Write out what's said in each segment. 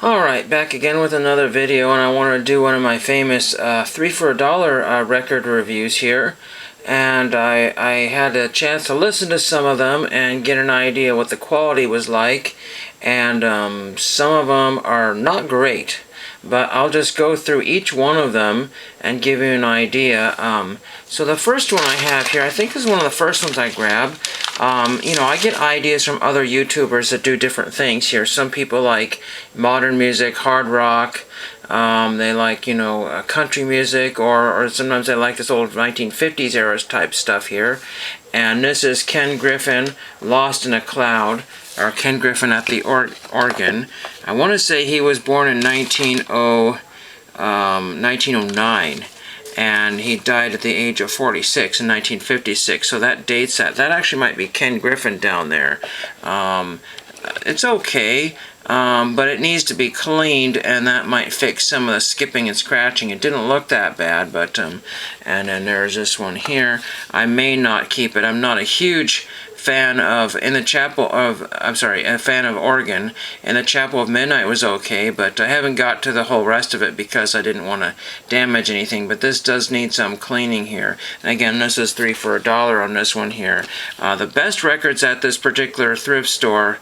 Alright, back again with another video, and I want to do one of my famous 3 for a dollar record reviews here. And I had a chance to listen to some of them and get an idea what the quality was like. And some of them are not great, but I'll just go through each one of them and give you an idea. So the first one I have here, I think is one of the first ones I grabbed. I get ideas from other YouTubers that do different things here. Some people like modern music, hard rock. They like, country music, or sometimes they like this old 1950s era type stuff here. And this is Ken Griffin, Lost in a Cloud, or Ken Griffin at the organ. I want to say he was born in 1909. And he died at the age of 46 in 1956, so that dates that. That actually might be Ken Griffin down there. It's okay, but it needs to be cleaned, and that might fix some of the skipping and scratching. It didn't look that bad, but, and then there's this one here. I may not keep it. I'm not a huge fan of a fan of Organ. And the Chapel of Midnight was okay, but I haven't got to the whole rest of it because I didn't want to damage anything. But this does need some cleaning here. And again, this is 3 for a dollar on this one here. The best records at this particular thrift store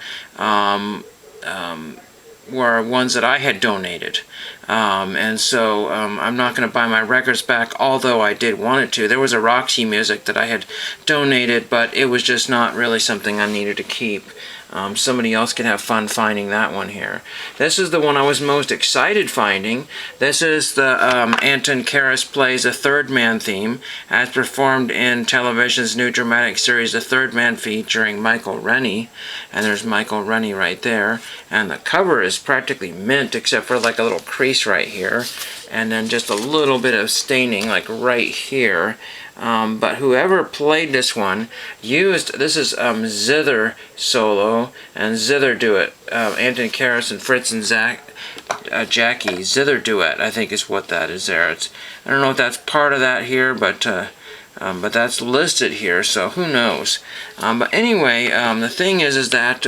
were ones that I had donated. And so I'm not going to buy my records back, although I did want it to. There was a Roxy Music that I had donated, but it was just not really something I needed to keep. Somebody else could have fun finding that one here. This is the one I was most excited finding. This is the Anton Karas Plays a Third Man theme, as performed in television's new dramatic series The Third Man, featuring Michael Rennie. And there's Michael Rennie right there. And the cover is practically mint, except for like a little crease right here. And then just a little bit of staining like right here. But whoever played this one used, this is Zither solo, and Zither duet. Anton Karas and Fritz and Jackie, Zither duet, I think is what that is there. I don't know if that's part of that here, but that's listed here, so who knows. But anyway, the thing is that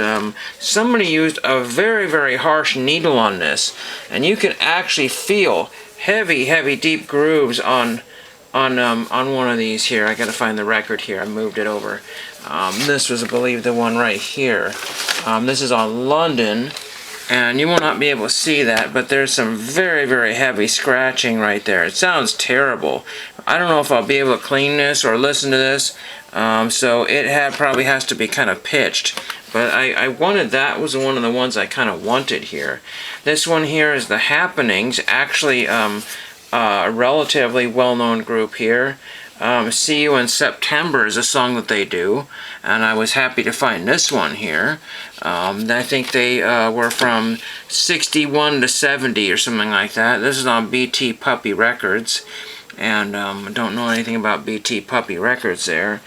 somebody used a very, very harsh needle on this, and you can actually feel heavy, heavy, deep grooves on one of these here. I gotta find the record here. I moved it over. This was, I believe, the one right here. This is on London, and you will not be able to see that, but there's some very, very heavy scratching right there. It sounds terrible. I don't know if I'll be able to clean this or listen to this, so it probably has to be kind of pitched. But I wanted, that was one of the ones I kind of wanted here. This one here is The Happenings, actually a relatively well-known group here. See You in September is a song that they do, and I was happy to find this one here. I think they were from 61 to 70 or something like that. This is on BT Puppy Records, and I don't know anything about BT Puppy Records there.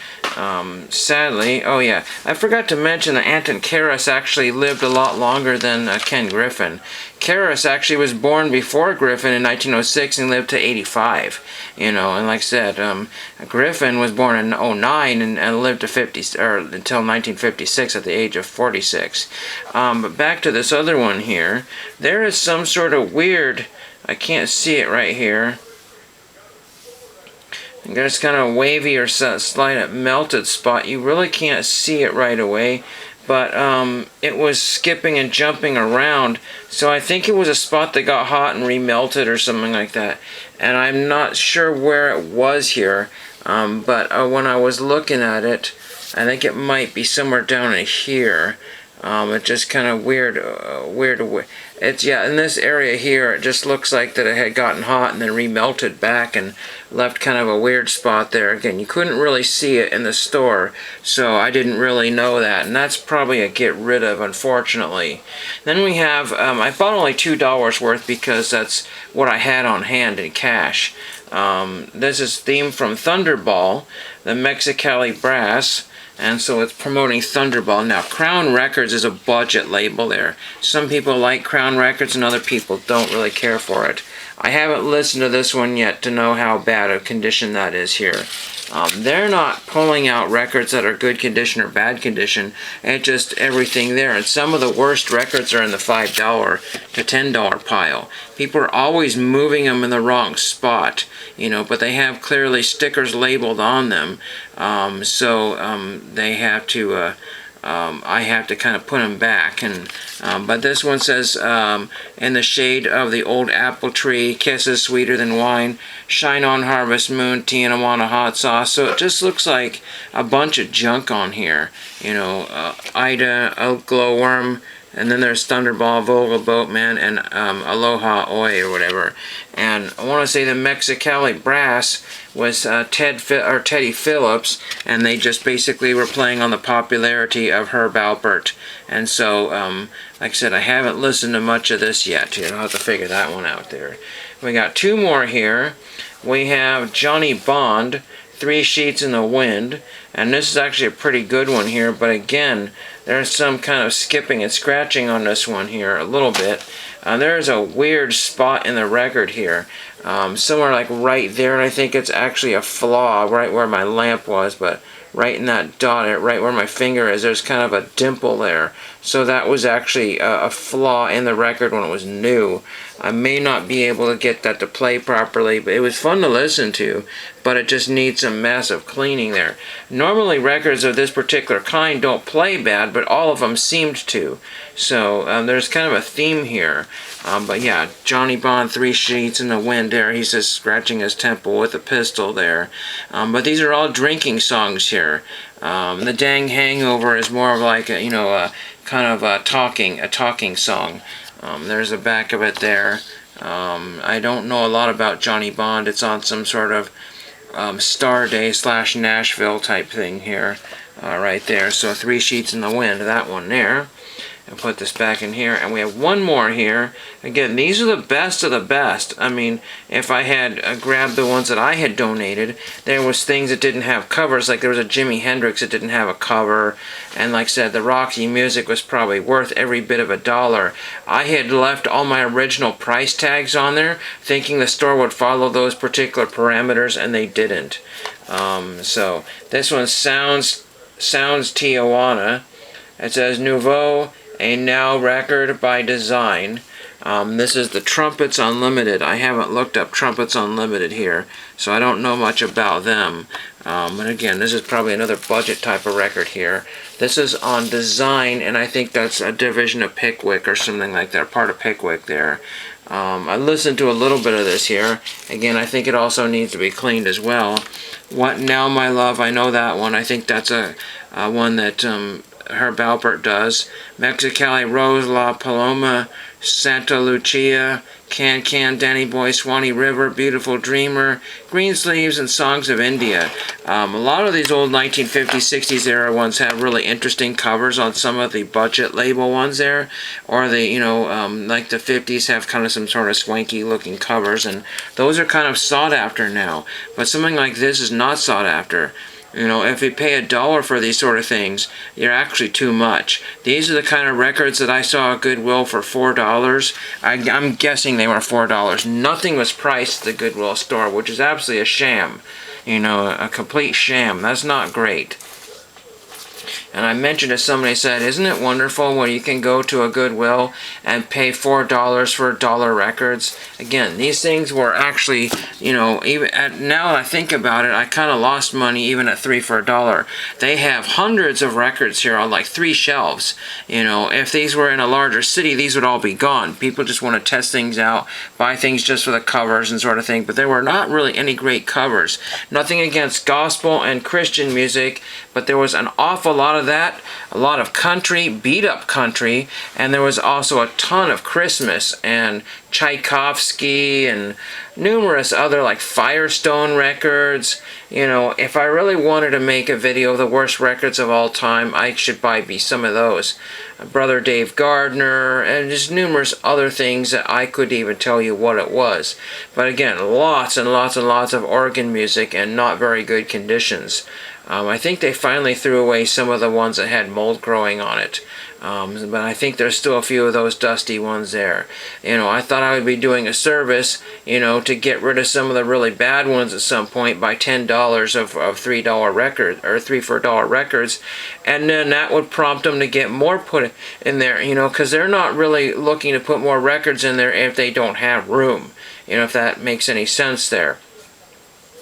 Sadly, oh yeah, I forgot to mention that Anton Karas actually lived a lot longer than Ken Griffin. Karas actually was born before Griffin in 1906 and lived to 85. And like I said, Griffin was born in 09 and lived to until 1956 at the age of 46. But back to this other one here. There is some sort of weird, I can't see it right here. There's kind of wavy or slight melted spot. You really can't see it right away, but it was skipping and jumping around, so I think it was a spot that got hot and remelted or something like that. And I'm not sure where it was here, but when I was looking at it, I think it might be somewhere down in here. It's just kind of weird. It's, yeah, in this area here, it just looks like that it had gotten hot and then remelted back and left kind of a weird spot there. Again, you couldn't really see it in the store, so I didn't really know that, and that's probably a get rid of, unfortunately. Then we have, I bought only $2 worth because that's what I had on hand in cash. This is theme from Thunderball, the Mexicali Brass. And so it's promoting Thunderball. Now, Crown Records is a budget label there. Some people like Crown Records and other people don't really care for it. I haven't listened to this one yet to know how bad a condition that is here. They're not pulling out records that are good condition or bad condition. It's just everything there. And some of the worst records are in the $5 to $10 pile. People are always moving them in the wrong spot, but they have clearly stickers labeled on them. They have to... I have to kind of put them back, but this one says, in the shade of the old apple tree, kisses sweeter than wine, shine on harvest moon, Tijuana hot sauce. So it just looks like a bunch of junk on here, Ida, Oak Glowworm, and then there's Thunderball, Vogel Boatman, and Aloha Oi or whatever. And I want to say the Mexicali Brass was Teddy Phillips, and they just basically were playing on the popularity of Herb Alpert. And so, like I said, I haven't listened to much of this yet. I'll have to figure that one out there. We got two more here. We have Johnny Bond, Three Sheets in the Wind, and this is actually a pretty good one here, but again, there's some kind of skipping and scratching on this one here a little bit. There's a weird spot in the record here, somewhere like right there, and I think it's actually a flaw right where my lamp was, but right in that dot, right where my finger is, there's kind of a dimple there. So that was actually a flaw in the record when it was new. I may not be able to get that to play properly, but it was fun to listen to, but it just needs some massive cleaning there. Normally records of this particular kind don't play bad, but all of them seemed to. So there's kind of a theme here. But yeah, Johnny Bond, Three Sheets in the Wind there. He's just scratching his temple with a pistol there. But these are all drinking songs here. The Dang Hangover is more of like a kind of a talking song. There's the back of it there. I don't know a lot about Johnny Bond. It's on some sort of Star Day / Nashville type thing here, right there. So Three Sheets in the Wind, that one there. And put this back in here, and we have one more here. Again, these are the best of the best. I mean, if I had grabbed the ones that I had donated, there was things that didn't have covers, like there was a Jimi Hendrix that didn't have a cover, and like I said, the Roxy Music was probably worth every bit of $1. I had left all my original price tags on there, thinking the store would follow those particular parameters, and they didn't. So this one sounds Tijuana. It says Nouveau, a now record by design. This is the Trumpets Unlimited. I haven't looked up Trumpets Unlimited here, so I don't know much about them. And again, this is probably another budget type of record here. This is on design, and I think that's a division of Pickwick or something like that, part of Pickwick there. I listened to a little bit of this here. Again, I think it also needs to be cleaned as well. What Now, My Love? I know that one. I think that's a one that Herb Alpert does. Mexicali Rose, La Paloma, Santa Lucia, Can Can, Danny Boy, Swanee River, Beautiful Dreamer, Greensleeves, and Songs of India. A lot of these old 1950s, 60s era ones have really interesting covers on some of the budget label ones there, or the, like the 50s have kind of some sort of swanky looking covers, and those are kind of sought after now. But something like this is not sought after. If you pay $1 for these sort of things, you're actually too much. These are the kind of records that I saw at Goodwill for $4. I'm guessing they were $4. Nothing was priced at the Goodwill store, which is absolutely a sham. A complete sham. That's not great. And I mentioned to somebody, said, isn't it wonderful when you can go to a Goodwill and pay $4 for dollar records? Again, these things were actually, even now I think about it, I kind of lost money even at 3 for $1. They have hundreds of records here on like 3 shelves. If these were in a larger city, these would all be gone. People just want to test things out, buy things just for the covers and sort of thing. But there were not really any great covers. Nothing against gospel and Christian music, but there was an awful lot of that, a lot of country, beat-up country, and there was also a ton of Christmas and Tchaikovsky and numerous other like Firestone records. If I really wanted to make a video of the worst records of all time, I should buy some of those. Brother Dave Gardner, and just numerous other things that I couldn't even tell you what it was. But again, lots and lots and lots of organ music and not very good conditions. I think they finally threw away some of the ones that had mold growing on it. But I think there's still a few of those dusty ones there. I thought I would be doing a service, to get rid of some of the really bad ones at some point by $10 of $3 record or $3 for $1 records, and then that would prompt them to get more put in there, because they're not really looking to put more records in there if they don't have room. If that makes any sense there.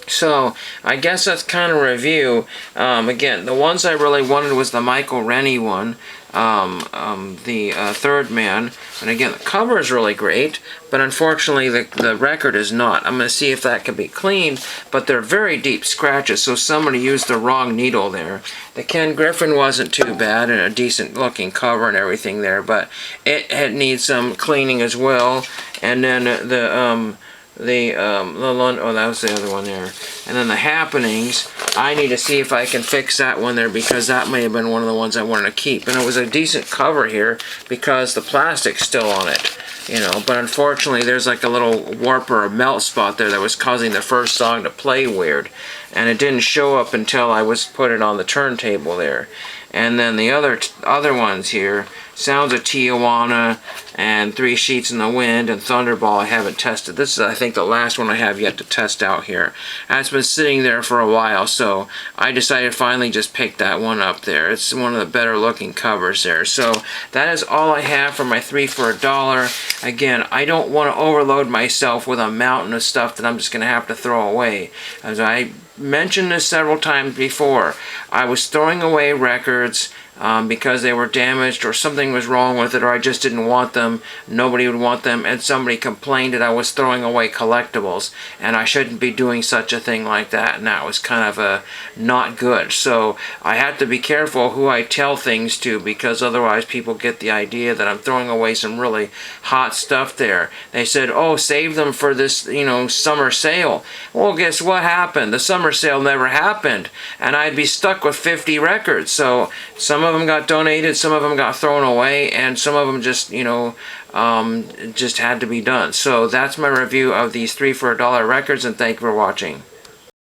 So I guess that's kind of a review. Again, the ones I really wanted was the Michael Rennie one, the Third Man, and again the cover is really great, but unfortunately the record is not. I'm going to see if that can be cleaned, but they're very deep scratches, so somebody used the wrong needle there. The Ken Griffin wasn't too bad, and a decent looking cover and everything there, but it needs some cleaning as well. And then oh, that was the other one there. And then the Happenings, I need to see if I can fix that one there, because that may have been one of the ones I wanted to keep. And it was a decent cover here because the plastic's still on it, but unfortunately there's like a little warp or a melt spot there that was causing the first song to play weird, and it didn't show up until I was put it on the turntable there. And then the other ones here, Sounds of Tijuana and Three Sheets in the Wind and Thunderball, I haven't tested. This is, I think, the last one I have yet to test out here. And it's been sitting there for a while, so I decided to finally just pick that one up there. It's one of the better looking covers there. So that is all I have for my 3 for $1. Again, I don't want to overload myself with a mountain of stuff that I'm just going to have to throw away. As I mentioned this several times before, I was throwing away records because they were damaged or something was wrong with it, or I just didn't want them, nobody would want them, and somebody complained that I was throwing away collectibles, and I shouldn't be doing such a thing like that, and that was kind of not good. So I have to be careful who I tell things to, because otherwise people get the idea that I'm throwing away some really hot stuff there. They said, oh, save them for this, summer sale. Well, guess what happened? The summer sale never happened, and I'd be stuck with 50 records. So some of them got donated, some of them got thrown away, and some of them just, just had to be done. So that's my review of these 3 for $1 records, and thank you for watching.